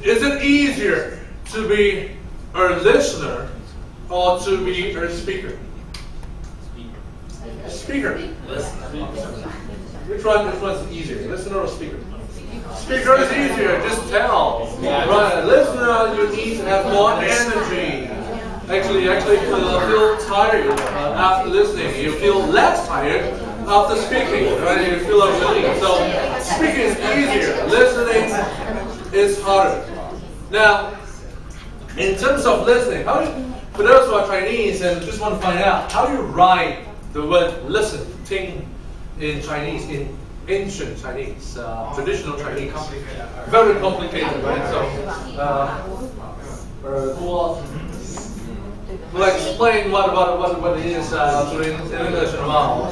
Is it easier to be a listener or to be a speaker? Speaker. Which one's easier, listener or speaker? Speaker is easier, just tell. Right, listener, you need to have more energy. Actually, you feel tired after listening. You feel less tired after speaking. Right? You feel a relief. So speaking is easier. Listening is harder. Now, in terms of listening, for those who are Chinese and just want to find out, how do you write the word listen, ting, in Chinese, in ancient Chinese, traditional Chinese? Very complicated, right? So, we'll explain what it is in English in a while.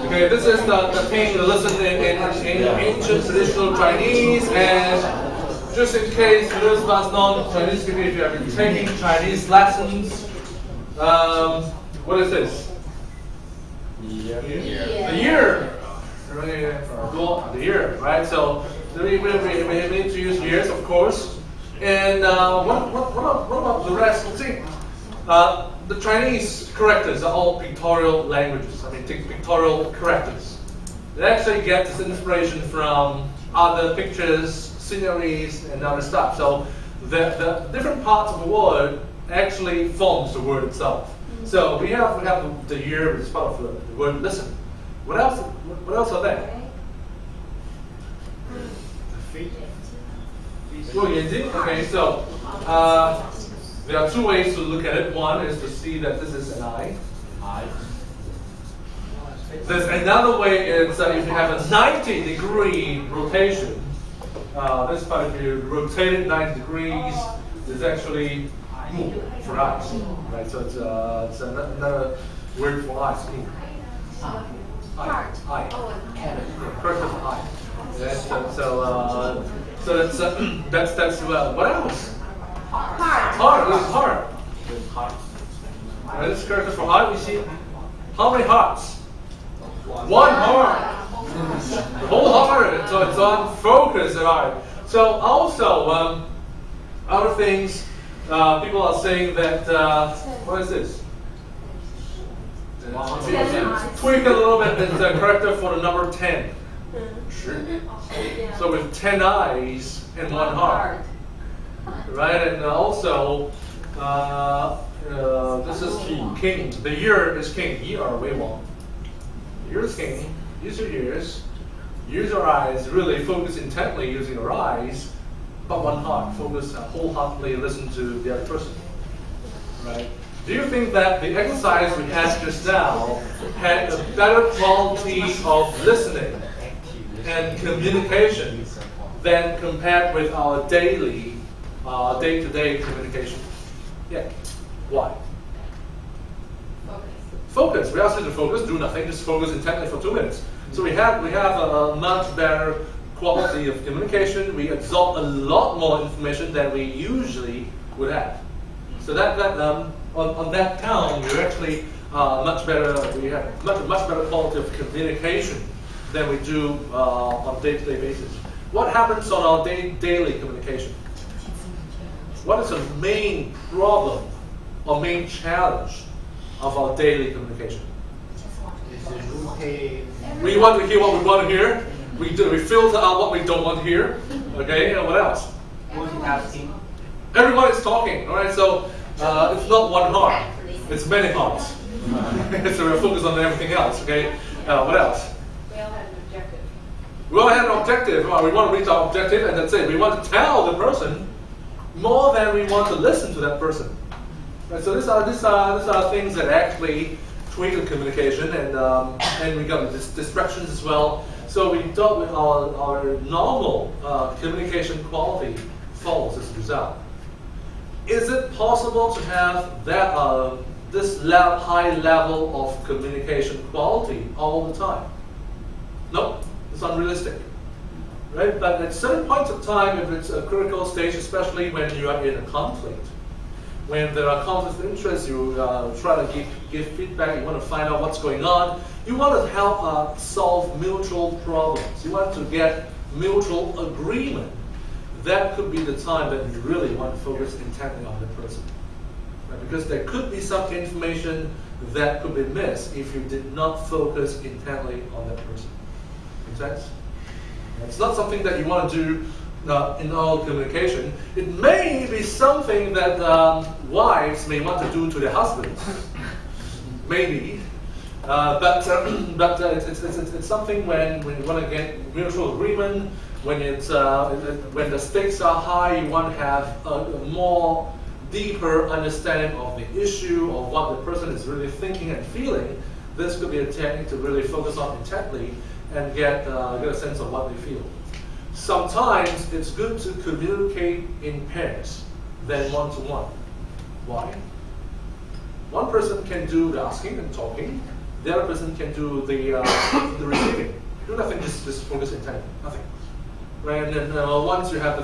Okay, this is the thing to listen in ancient traditional Chinese, and just in case for those of us non-Chinese speakers, if you have been taking Chinese lessons, what is this? The year. The year, right? So we need to use years, of course. And what about the rest? See, the Chinese characters are all pictorial languages. I mean, pictorial characters. They actually get this inspiration from other pictures, sceneries, and other stuff. So the different parts of the word actually forms the word itself. So we have the year as part of the word listen. What else? What else are there? Okay, so there are two ways to look at it. One is to see that this is an eye. There's another way. It's if you have a 90-degree rotation. This part, if you rotate it 90 degrees, is actually moon for eyes, right? So it's another word for eyes. Eye. Correct for eye. So that's well. What else? Heart. Right, this is correct for heart. We see how many hearts? One heart. The whole heart. So it's on focus at eye. So also other things. People are saying that, what is this? Tweak a little bit, it's a character for the number 10. So with 10 eyes and one heart. Right, and also, this is king. The year is king. Yi er wei wang. The year is king. Use your ears. Use your eyes. Really focus intently using your eyes. But one heart, focus wholeheartedly, listen to the other person. Right? Do you think that the exercise we had just now had a better quality of listening and communication than compared with our daily, day-to-day communication? Yeah. Why? Focus. We asked you to focus, do nothing, just focus intently for 2 minutes. So we have a much better quality of communication. We absorb a lot more information than we usually would have. So that on that count, we're actually much better. We have much better quality of communication than we do on a day-to-day basis. What happens on our daily communication? What is the main problem or main challenge of our daily communication? We want to hear what we want to hear. We filter out what we don't want to hear. Okay, and what else? Multitasking. Everyone is talking. All right, so it's not one heart; it's many hearts. So we're focused on everything else. Okay, what else? We all had an objective. We all had an objective. We want to reach our objective, and that's it. We want to tell the person more than we want to listen to that person. Right, so these are things that actually tweak the communication, and we got distractions as well. So we dealt with our normal communication quality falls as a result. Is it possible to have that this high level of communication quality all the time? Nope, it's unrealistic. Right? But at certain points of time, if it's a critical stage, especially when you are in a conflict, When there are conflicts of interest, you try to give feedback, you want to find out what's going on. You want to help solve mutual problems. You want to get mutual agreement. That could be the time that you really want to focus intently on the person. Right? Because there could be some information that could be missed if you did not focus intently on that person. Make sense? It's not something that you want to do in all communication. It may be something that wives may want to do to their husbands. Maybe. But it's something when you want to get mutual agreement, when the stakes are high, you want to have a more deeper understanding of the issue, of what the person is really thinking and feeling. This could be a technique to really focus on intently and get a sense of what they feel. Sometimes it's good to communicate in pairs than one-to-one. Why? One person can do the asking and talking. The other person can do the receiving. Do nothing, just focus intently. Nothing. Right? And then once you have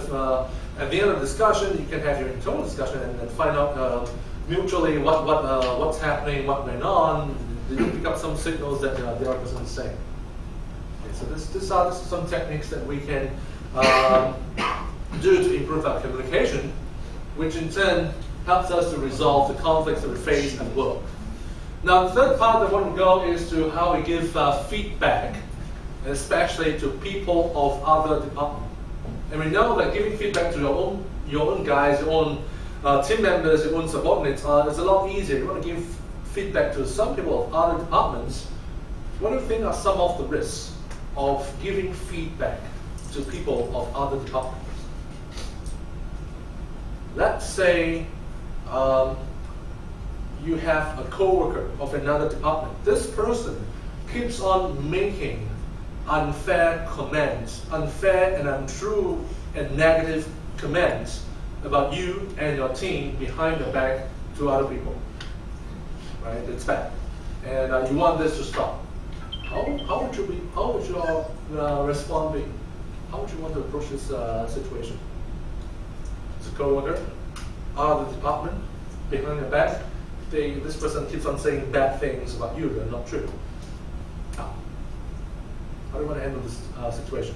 at the end of the discussion, you can have your internal discussion and find out mutually what's happening, what's going on. Did you pick up some signals that the other person is saying? So these are some techniques that we can do to improve our communication, which in turn helps us to resolve the conflicts that we face at work. Now, the third part I want to go is to how we give feedback, especially to people of other departments. And we know that giving feedback to your own guys, your own team members, your own subordinates is a lot easier. You want to give feedback to some people of other departments. What do you think are some of the risks of giving feedback to people of other departments? Let's say you have a coworker of another department. This person keeps on making unfair comments, unfair and untrue and negative comments about you and your team behind your back to other people. Right? It's bad. And you want this to stop. How would your response be? How would you want to approach this situation? It's a coworker, out of the department, behind your back. This person keeps on saying bad things about you that are not true. How do you want to handle this situation?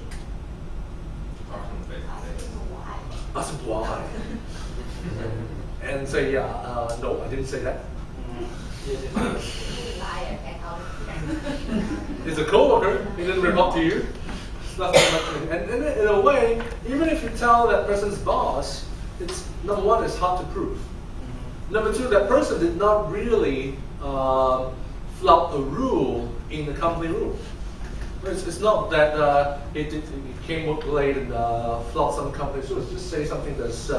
Ask him why. And say, no, I didn't say that. It's a coworker, he didn't report to you. It's nothing much. And in a way, even if you tell that person's boss, it's number one, it's hard to prove. Number two, that person did not really flout a rule in the company rule. It's not that it came up late and flout some company rules. Just say something that's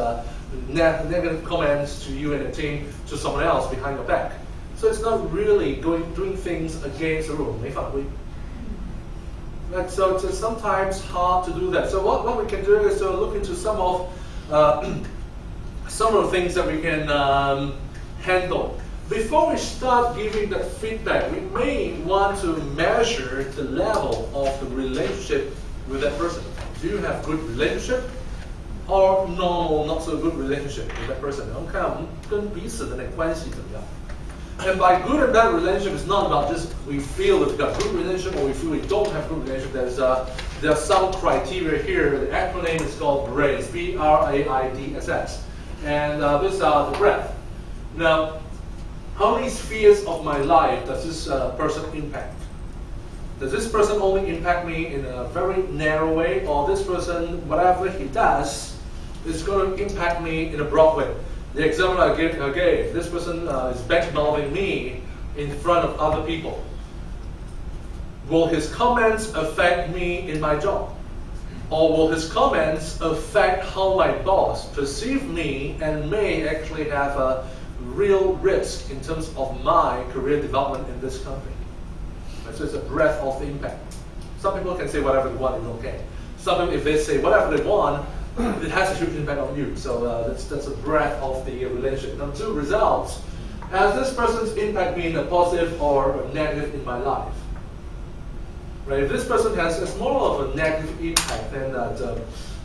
negative comments to you and the team to someone else behind your back. So it's not really doing things against the rule. So it's sometimes hard to do that. So what we can do is to look into some of the things that we can handle. Before we start giving that feedback, we may want to measure the level of the relationship with that person. Do you have good relationship or normal, not so good relationship with that person? 看我们跟彼此的那关系怎么样? And by good and bad relationship, it's not about just we feel that we've got good relationship or we feel we don't have good relationship. There's some criteria here. The acronym is called BRAIDS, B-R-A-I-D-S-S. And these are the breadth. Now, how many spheres of my life does this person impact? Does this person only impact me in a very narrow way, or this person, whatever he does, is going to impact me in a broad way? The example I gave, this person is backmouthing me in front of other people. Will his comments affect me in my job? Or will his comments affect how my boss perceives me and may actually have a real risk in terms of my career development in this company? So it's a breadth of impact. Some people can say whatever they want, it's okay. Some people, if they say whatever they want, it has a huge impact on you. So that's a breadth of the relationship. Number two, results. Has this person's impact been a positive or a negative in my life? Right? If this person has more of a negative impact, then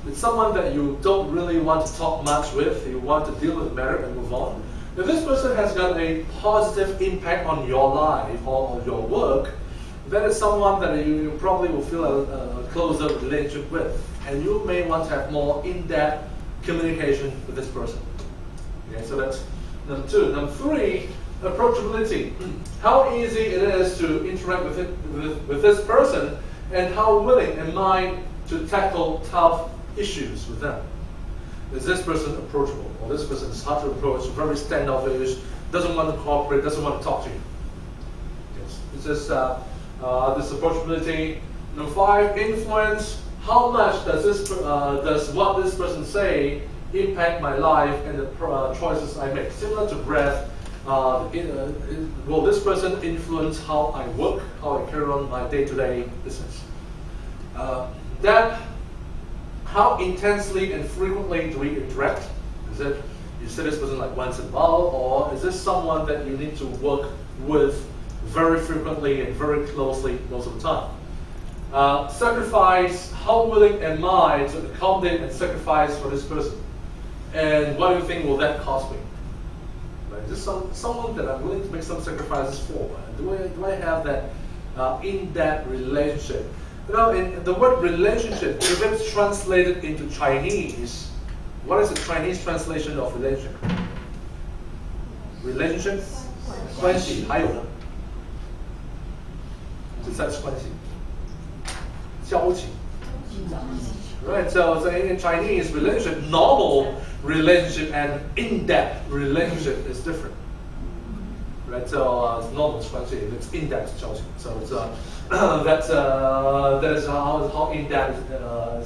it's someone that you don't really want to talk much with. You want to deal with the matter and move on. If this person has got a positive impact on your life or on your work, that is someone that you probably will feel a closer relationship with, and you may want to have more in-depth communication with this person. Okay, so that's number 2. Number 3, approachability. How easy it is to interact with this person, and how willing am I to tackle tough issues with them. Is this person approachable? Or this person is hard to approach, very standoffish, doesn't want to cooperate, doesn't want to talk to you. Yes. This is this approachability. Number 5, influence. How much does what this person say impact my life and the choices I make? Similar to breath, will this person influence how I work, how I carry on my day-to-day business? How intensely and frequently do we interact? Is it you see this person like once in a while, or is this someone that you need to work with very frequently and very closely most of the time? Sacrifice. How willing am I to accommodate and sacrifice for this person? And what do you think will that cost me? Right? Is this someone that I'm willing to make some sacrifices for? Do I have that in-depth relationship? You know, in the word relationship, if it's translated into Chinese, what is the Chinese translation of relationship? Relationship? 关系，还有呢？Besides 关系，交情。Right, so in Chinese, relationship, normal relationship and in-depth relationship is different. Right, so it's normal 关系, it's in-depth 交情. So it's that is how in-depth